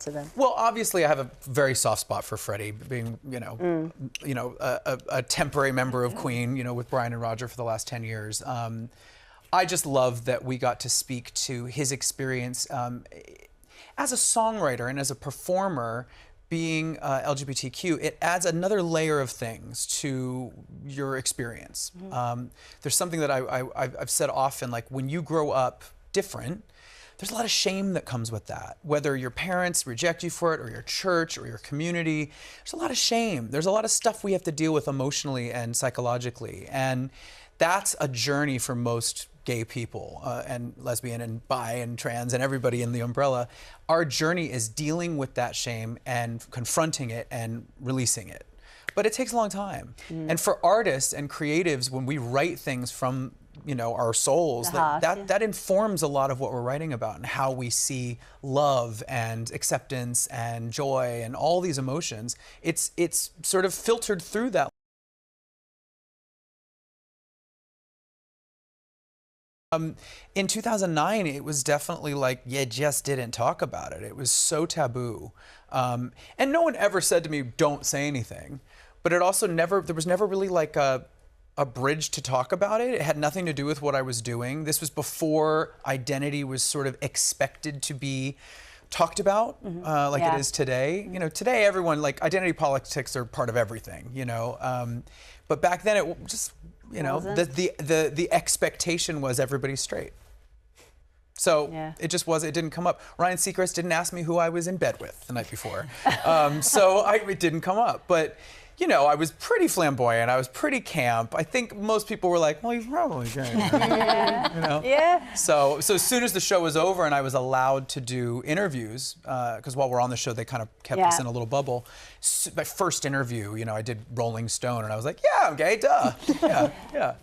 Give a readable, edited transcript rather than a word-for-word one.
to them? Well, obviously, I have a very soft spot for Freddie, being a temporary member of Queen, with Brian and Roger for the last 10 years. I just love that we got to speak to his experience as a songwriter and as a performer. Being LGBTQ, it adds another layer of things to your experience. There's something that I've said often, like when you grow up different, there's a lot of shame that comes with that. Whether your parents reject you for it, or your church, or your community, there's a lot of shame. There's a lot of stuff we have to deal with emotionally and psychologically. And that's a journey for most gay people, and lesbian and bi and trans and everybody in the umbrella. Our journey is dealing with that shame and confronting it and releasing it. But it takes a long time. And for artists and creatives, when we write things from our souls, that informs a lot of what we're writing about and how we see love and acceptance and joy and all these emotions. It's sort of filtered through that. In 2009, it was definitely like, you just didn't talk about it. It was so taboo. And no one ever said to me, don't say anything. But it also there was never really like a bridge to talk about it. It had nothing to do with what I was doing. This was before identity was sort of expected to be talked about it is today. Today everyone, like, identity politics are part of everything, but back then it just, the expectation was everybody's straight. So it just it didn't come up. Ryan Seacrest didn't ask me who I was in bed with the night before. So it didn't come up. But, I was pretty flamboyant. I was pretty camp. I think most people were like, well, he's probably gay. Yeah. So as soon as the show was over and I was allowed to do interviews, because while we're on the show, they kind of kept us in a little bubble. My first interview, I did Rolling Stone, and I was like, yeah, I'm gay, duh. Yeah.